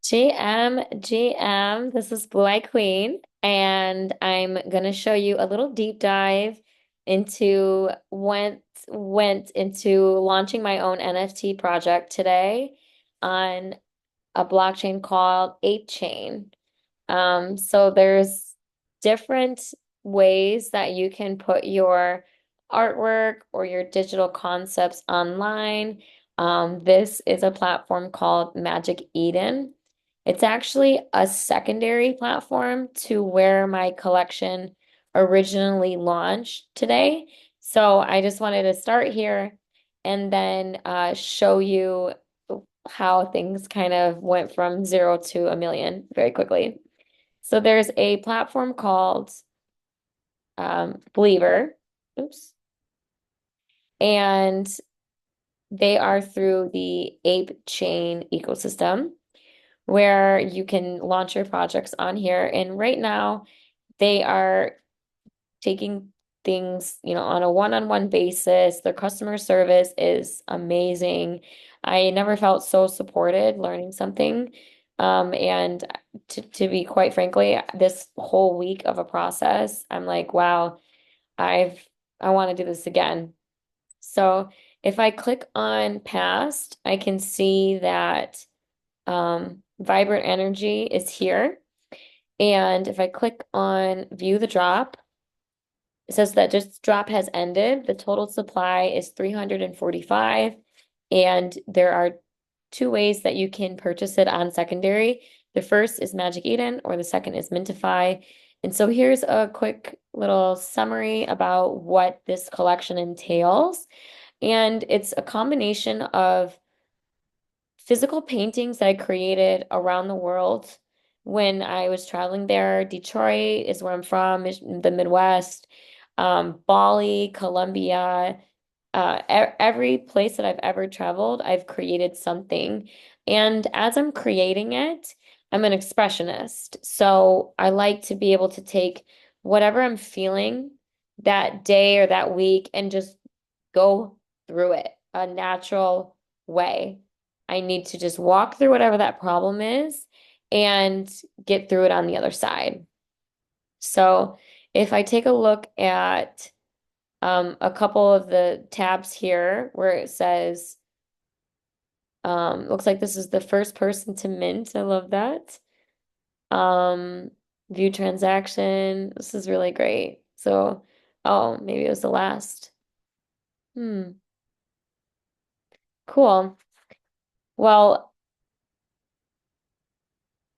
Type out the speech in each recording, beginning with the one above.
GM, this is Blue Eye Queen, and I'm gonna show you a little deep dive into went into launching my own NFT project today on a blockchain called ApeChain. So there's different ways that you can put your artwork or your digital concepts online. This is a platform called Magic Eden. It's actually a secondary platform to where my collection originally launched today. So I just wanted to start here and then show you how things kind of went from zero to a million very quickly. So there's a platform called Blever, oops, and they are through the ApeChain ecosystem where you can launch your projects on here. And right now, they are taking things, on a one-on-one basis. Their customer service is amazing. I never felt so supported learning something. And to be quite frankly, this whole week of a process, I'm like, wow, I've I want to do this again. So if I click on past, I can see that vibrant energy is here. And if I click on view the drop, it says that just drop has ended. The total supply is 345, and there are two ways that you can purchase it on secondary. The first is Magic Eden, or the second is Mintify. And so here's a quick little summary about what this collection entails. And it's a combination of physical paintings that I created around the world when I was traveling there. Detroit is where I'm from, is the Midwest. Bali, Colombia, every place that I've ever traveled, I've created something. And as I'm creating it, I'm an expressionist. So I like to be able to take whatever I'm feeling that day or that week and just go through it a natural way. I need to just walk through whatever that problem is and get through it on the other side. So if I take a look at a couple of the tabs here where it says, looks like this is the first person to mint. I love that. Um, view transaction. This is really great. So, oh, maybe it was the last. Hmm, cool. Well,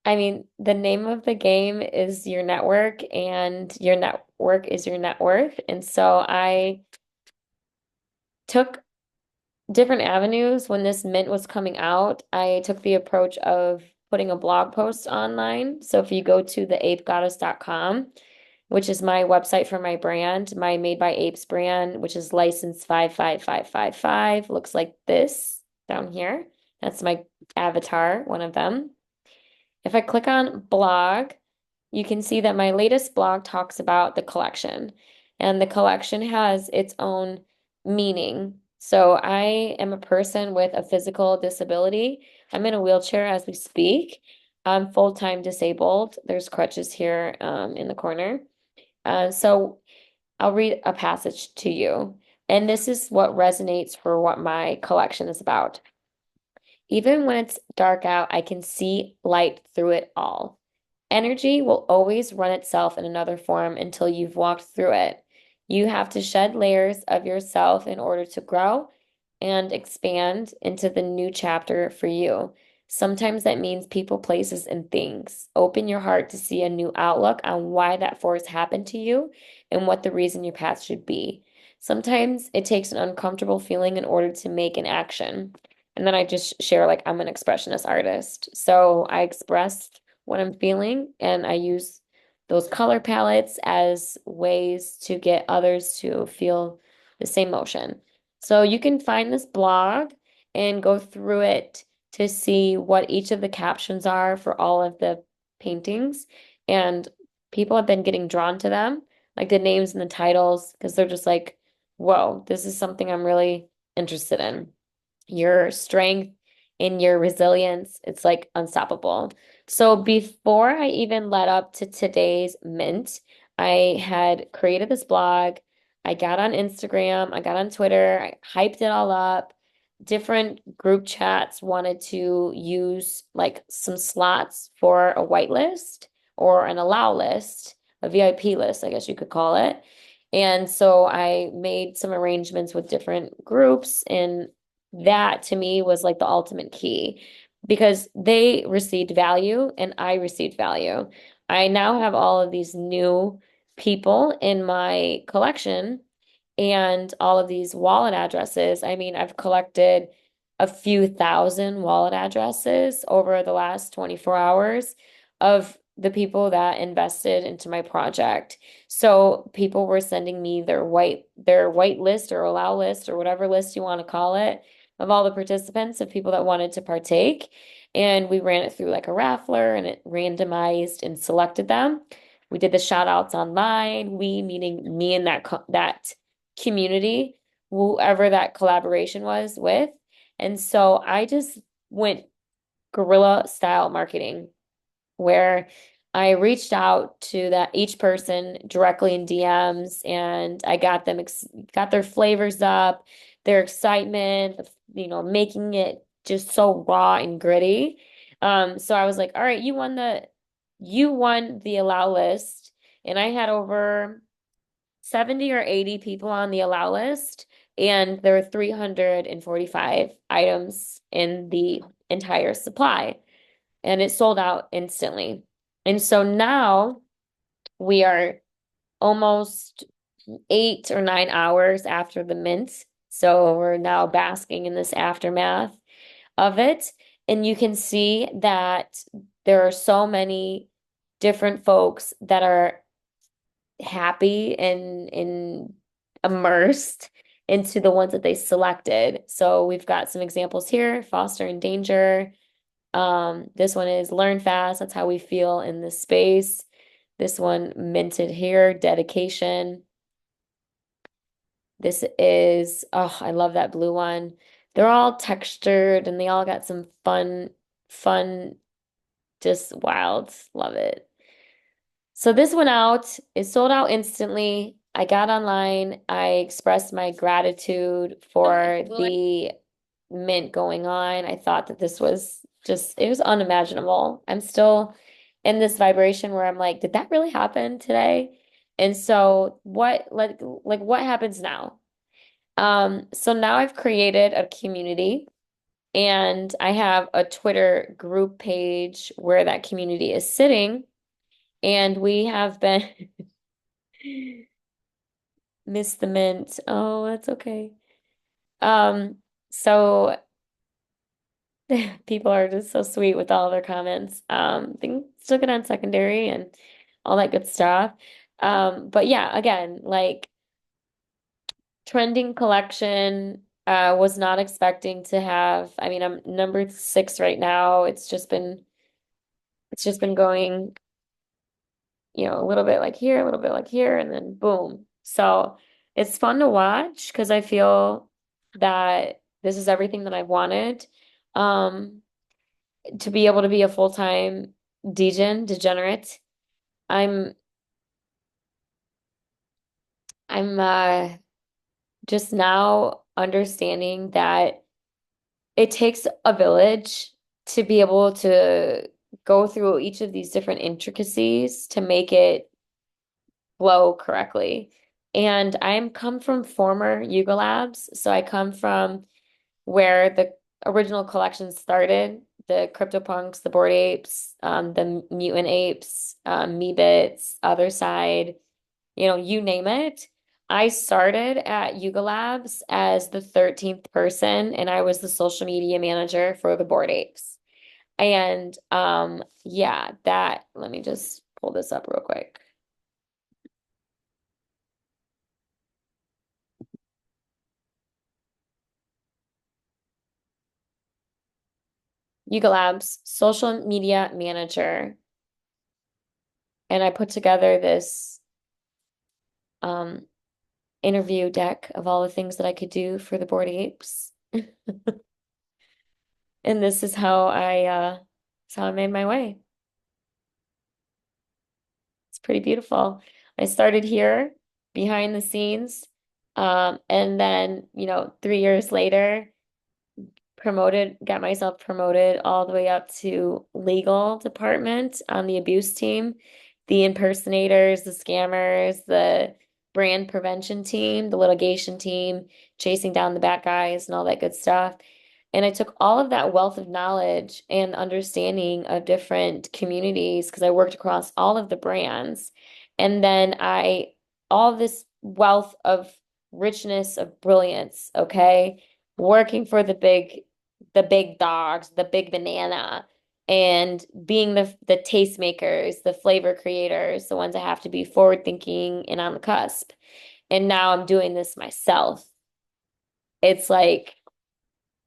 I mean, the name of the game is your network, and your network is your net worth. And so I took different avenues when this mint was coming out. I took the approach of putting a blog post online. So if you go to the apegoddess.com, which is my website for my brand, my Made by Apes brand, which is license 55555, looks like this down here. That's my avatar, one of them. If I click on blog, you can see that my latest blog talks about the collection, and the collection has its own meaning. So I am a person with a physical disability. I'm in a wheelchair as we speak. I'm full-time disabled. There's crutches here in the corner. So I'll read a passage to you. And this is what resonates for what my collection is about. Even when it's dark out, I can see light through it all. Energy will always run itself in another form until you've walked through it. You have to shed layers of yourself in order to grow and expand into the new chapter for you. Sometimes that means people, places, and things. Open your heart to see a new outlook on why that force happened to you and what the reason your path should be. Sometimes it takes an uncomfortable feeling in order to make an action. And then I just share, like, I'm an expressionist artist. So I express what I'm feeling, and I use those color palettes as ways to get others to feel the same motion. So you can find this blog and go through it to see what each of the captions are for all of the paintings. And people have been getting drawn to them, like the names and the titles, because they're just like, whoa, this is something I'm really interested in. Your strength, in your resilience, it's like unstoppable. So before I even led up to today's mint, I had created this blog. I got on Instagram, I got on Twitter, I hyped it all up. Different group chats wanted to use like some slots for a whitelist or an allow list, a VIP list, I guess you could call it. And so I made some arrangements with different groups, and that to me was like the ultimate key because they received value and I received value. I now have all of these new people in my collection and all of these wallet addresses. I mean, I've collected a few thousand wallet addresses over the last 24 hours of the people that invested into my project. So people were sending me their white list or allow list or whatever list you want to call it of all the participants of people that wanted to partake. And we ran it through like a raffler and it randomized and selected them. We did the shout outs online, we meaning me and that community, whoever that collaboration was with. And so I just went guerrilla style marketing where I reached out to that each person directly in DMs and I got their flavors up, their excitement, making it just so raw and gritty. So I was like, all right, you won the allow list. And I had over 70 or 80 people on the allow list, and there were 345 items in the entire supply, and it sold out instantly. And so now we are almost 8 or 9 hours after the mint. So we're now basking in this aftermath of it. And you can see that there are so many different folks that are happy and immersed into the ones that they selected. So we've got some examples here, foster and danger. This one is learn fast. That's how we feel in this space. This one minted here, dedication. This is, oh, I love that blue one. They're all textured and they all got some fun, just wild. Love it. So this went out, it sold out instantly. I got online, I expressed my gratitude for the mint going on. I thought that this was just, it was unimaginable. I'm still in this vibration where I'm like, did that really happen today? And so like what happens now? So now I've created a community and I have a Twitter group page where that community is sitting. And we have been miss the mint. Oh, that's okay. So people are just so sweet with all their comments. They can still get on secondary and all that good stuff. But yeah, again, like trending collection, was not expecting to have, I mean, I'm number 6 right now. It's just been going a little bit like here, a little bit like here, and then boom. So it's fun to watch because I feel that this is everything that I wanted. Um, to be able to be a full-time degenerate. I'm I'm just now understanding that it takes a village to be able to go through each of these different intricacies to make it flow correctly. And I'm come from former Yuga Labs, so I come from where the original collection started, the CryptoPunks, the Bored Apes, the Mutant Apes, Meebits, Other Side, you name it. I started at Yuga Labs as the 13th person, and I was the social media manager for the Bored Apes. And yeah, let me just pull this up real quick. Yuga Labs, social media manager. And I put together this um, interview deck of all the things that I could do for the Bored Apes. And this is how I made my way. It's pretty beautiful. I started here behind the scenes. And then, 3 years later, got myself promoted all the way up to legal department on the abuse team, the impersonators, the scammers, the brand prevention team, the litigation team, chasing down the bad guys and all that good stuff. And I took all of that wealth of knowledge and understanding of different communities because I worked across all of the brands. And then all this wealth of richness of brilliance, okay? Working for the big dogs, the big banana, and being the tastemakers, the flavor creators, the ones that have to be forward thinking and on the cusp. And now I'm doing this myself. It's like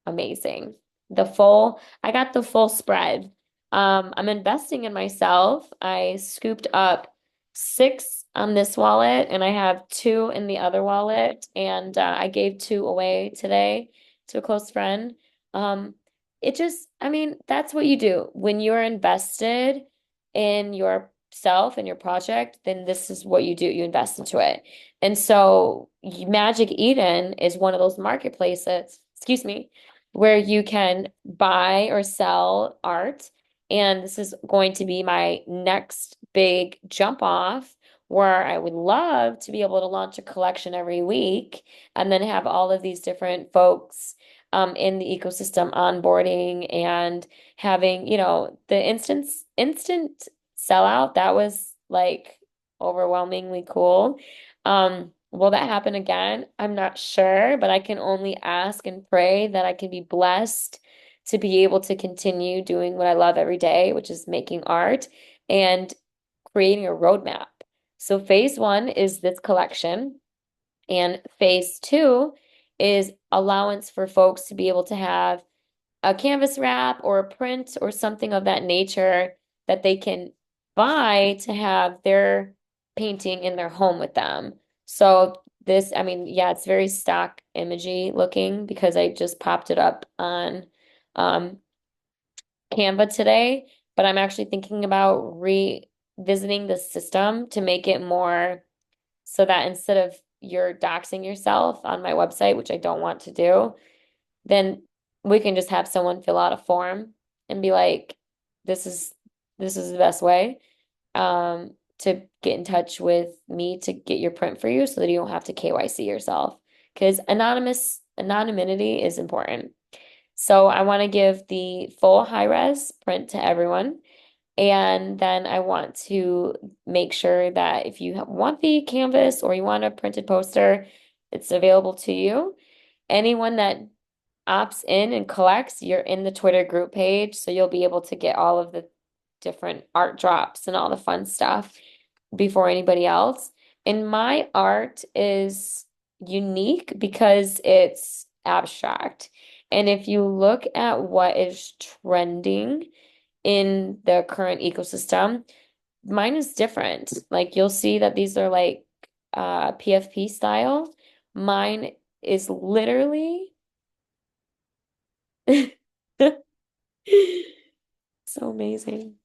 amazing. I got the full spread. I'm investing in myself. I scooped up six on this wallet and I have two in the other wallet. And I gave two away today to a close friend. Um, I mean, that's what you do. When you're invested in yourself and your project, then this is what you do. You invest into it. And so Magic Eden is one of those marketplaces, excuse me, where you can buy or sell art. And this is going to be my next big jump off where I would love to be able to launch a collection every week and then have all of these different folks in the ecosystem onboarding and having, the instant sellout. That was like overwhelmingly cool. Will that happen again? I'm not sure, but I can only ask and pray that I can be blessed to be able to continue doing what I love every day, which is making art and creating a roadmap. So phase one is this collection, and phase two is allowance for folks to be able to have a canvas wrap or a print or something of that nature that they can buy to have their painting in their home with them. So this, I mean, yeah, it's very stock imagey looking because I just popped it up on um, Canva today, but I'm actually thinking about revisiting the system to make it more so that instead of you're doxing yourself on my website, which I don't want to do, then we can just have someone fill out a form and be like, this is this is the best way to get in touch with me to get your print for you so that you don't have to KYC yourself. Because anonymity is important. So I want to give the full high res print to everyone. And then I want to make sure that if you want the canvas or you want a printed poster, it's available to you. Anyone that opts in and collects, you're in the Twitter group page, so you'll be able to get all of the different art drops and all the fun stuff before anybody else. And my art is unique because it's abstract. And if you look at what is trending in the current ecosystem, mine is different. Like you'll see that these are like PFP style. Mine is literally so amazing.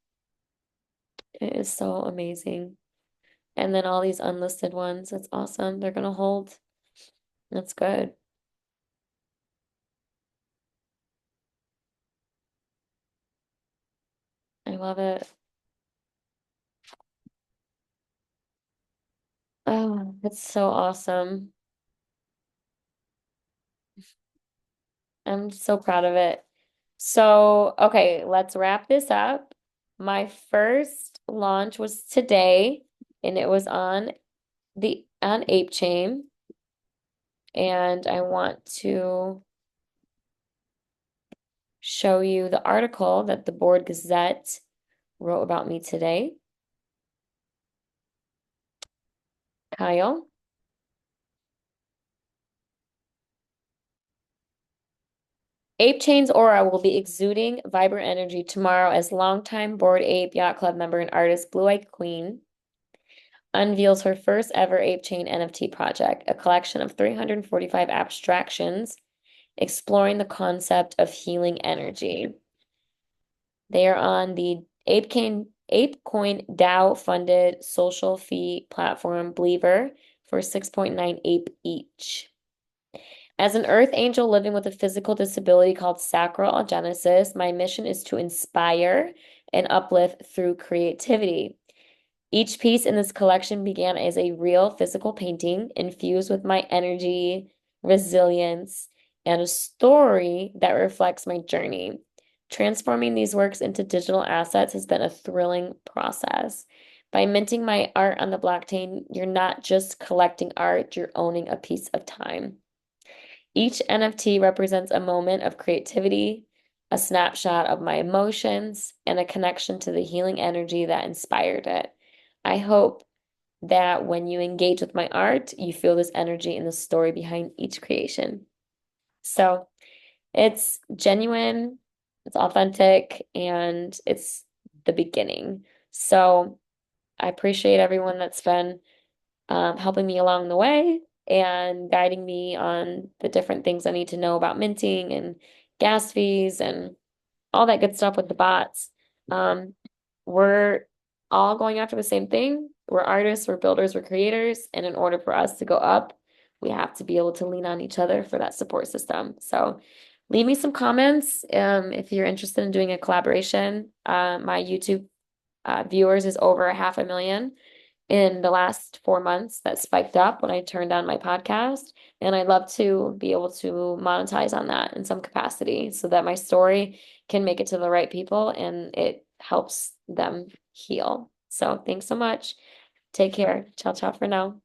It is so amazing. And then all these unlisted ones, that's awesome. They're gonna hold. That's good. I love it. Oh, it's so awesome. I'm so proud of it. So, okay, let's wrap this up. My first launch was today, and it was on ApeChain. And I want to show you the article that the Board Gazette wrote about me today. Kyle. ApeChain's aura will be exuding vibrant energy tomorrow as longtime Bored Ape Yacht Club member and artist Blue Eyed Queen unveils her first ever ApeChain NFT project, a collection of 345 abstractions exploring the concept of healing energy. They are on the ApeCoin DAO funded social fee platform Blever for 6.9 ape each. As an earth angel living with a physical disability called sacral agenesis, my mission is to inspire and uplift through creativity. Each piece in this collection began as a real physical painting infused with my energy, resilience, and a story that reflects my journey. Transforming these works into digital assets has been a thrilling process. By minting my art on the blockchain, you're not just collecting art, you're owning a piece of time. Each NFT represents a moment of creativity, a snapshot of my emotions, and a connection to the healing energy that inspired it. I hope that when you engage with my art, you feel this energy and the story behind each creation. So it's genuine, it's authentic, and it's the beginning. So I appreciate everyone that's been helping me along the way and guiding me on the different things I need to know about minting and gas fees and all that good stuff with the bots. Um, we're all going after the same thing. We're artists, we're builders, we're creators, and in order for us to go up, we have to be able to lean on each other for that support system. So leave me some comments if you're interested in doing a collaboration. My YouTube viewers is over 500,000 in the last 4 months. That spiked up when I turned on my podcast. And I'd love to be able to monetize on that in some capacity so that my story can make it to the right people and it helps them heal. So thanks so much. Take care. Ciao, ciao for now.